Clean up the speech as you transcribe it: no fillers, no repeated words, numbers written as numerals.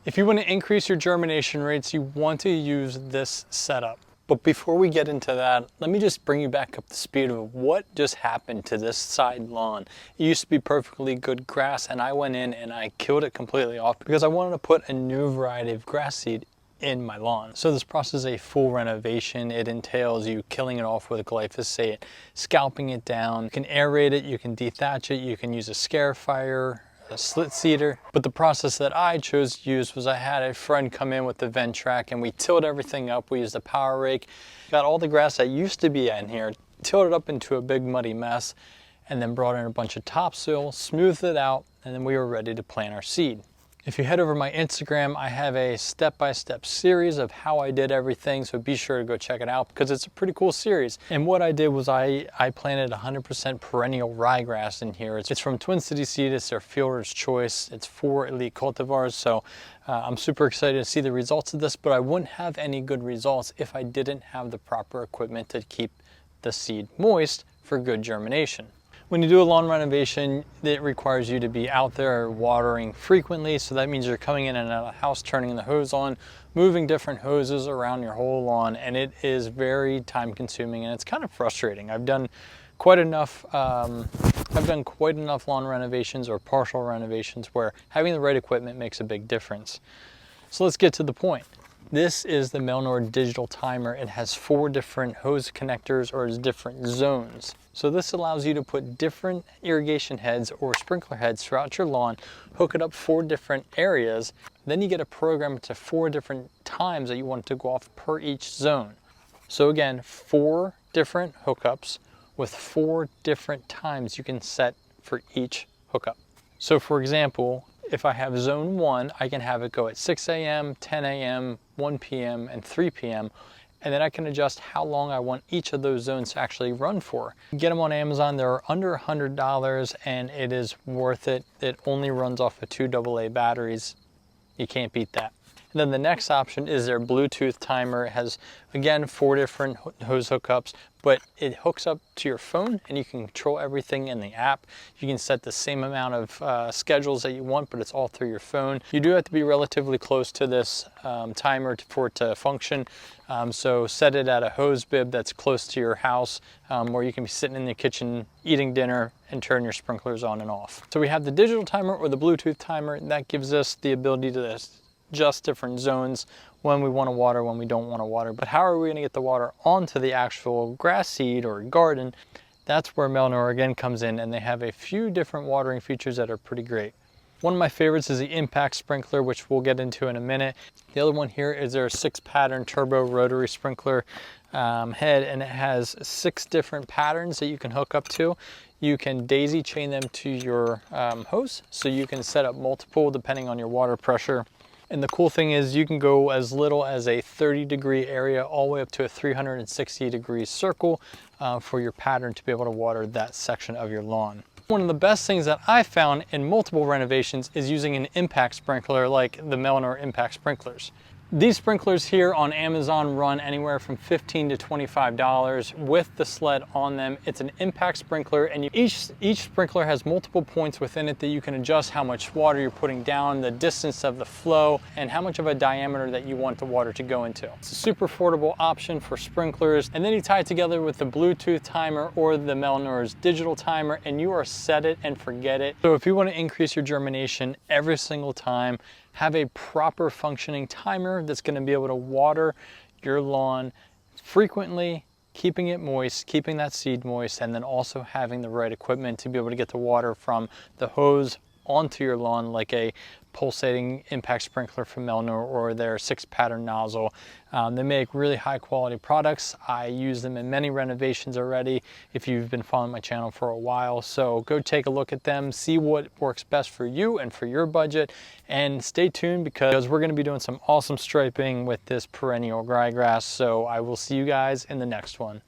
If you want to increase your germination rates, you want to use this setup. But before we get into that, let me just bring you back up to speed of what just happened to this side lawn. It used to be perfectly good grass, and I went in and I killed it completely off because I wanted to put a new variety of grass seed in my lawn. So this process is a full renovation. It entails you killing it off with glyphosate, scalping it down. You can aerate it, you can dethatch it, you can use a scarifier, a slit seeder. But the process that I chose to use was I had a friend come in with the Ventrac and we tilled everything up. We used a power rake, got all the grass that used to be in here, tilled it up into a big muddy mess, and then brought in a bunch of topsoil, smoothed it out, and then we were ready to plant our seed. If you head over my Instagram, I have a step-by-step series of how I did everything, so be sure to go check it out because it's a pretty cool series. And what I did was I planted 100% perennial ryegrass in here. It's from Twin City Seed. It's their Fielder's Choice. It's 4 elite cultivars, so I'm super excited to see the results of this, but I wouldn't have any good results if I didn't have the proper equipment to keep the seed moist for good germination. When you do a lawn renovation, it requires you to be out there watering frequently. So that means you're coming in and out of the house, turning the hose on, moving different hoses around your whole lawn. And it is very time consuming and it's kind of frustrating. I've done quite enough lawn renovations or partial renovations where having the right equipment makes a big difference. So let's get to the point. This is the Melnor digital timer. It has 4 different hose connectors or different zones. So this allows you to put different irrigation heads or sprinkler heads throughout your lawn, hook it up 4 different areas. Then you get a program to 4 different times that you want to go off per each zone. So again, 4 different hookups with 4 different times you can set for each hookup. So for example, if I have zone 1, I can have it go at 6 a.m., 10 a.m., 1 p.m., and 3 p.m. And then I can adjust how long I want each of those zones to actually run for. Get them on Amazon, they're under $100 and it is worth it. It only runs off of 2 AA batteries. You can't beat that. And then the next option is their Bluetooth timer. It has, again, 4 different hose hookups, but it hooks up to your phone and you can control everything in the app. You can set the same amount of schedules that you want, but it's all through your phone. You do have to be relatively close to this timer for it to function. So set it at a hose bib that's close to your house where you can be sitting in the kitchen eating dinner and turn your sprinklers on and off. So we have the digital timer or the Bluetooth timer, and that gives us the ability to adjust different zones when we want to water, when we don't want to water. But how are we going to get the water onto the actual grass seed or garden? That's where Melnor again comes in, and they have a few different watering features that are pretty great. One of my favorites is the impact sprinkler, which we'll get into in a minute. The other one here is their 6-pattern turbo rotary sprinkler head, and it has 6 different patterns that you can hook up to. You can daisy chain them to your hose, so you can set up multiple depending on your water pressure. And the cool thing is you can go as little as a 30-degree area all the way up to a 360-degree circle for your pattern to be able to water that section of your lawn. One of the best things that I found in multiple renovations is using an impact sprinkler like the Melnor impact sprinklers. These sprinklers here on Amazon run anywhere from $15 to $25 with the sled on them. It's an impact sprinkler, and each sprinkler has multiple points within it that you can adjust how much water you're putting down, the distance of the flow, and how much of a diameter that you want the water to go into. It's a super affordable option for sprinklers, and then you tie it together with the Bluetooth timer or the Melnor's digital timer, and you are set it and forget it. So if you want to increase your germination every single time, have a proper functioning timer that's going to be able to water your lawn frequently, keeping it moist, keeping that seed moist, and then also having the right equipment to be able to get the water from the hose onto your lawn, like a pulsating impact sprinkler from Melnor or their 6-pattern nozzle. They make really high quality products. I use them in many renovations already if you've been following my channel for a while. So go take a look at them, see what works best for you and for your budget, and stay tuned because we're going to be doing some awesome striping with this perennial ryegrass. So I will see you guys in the next one.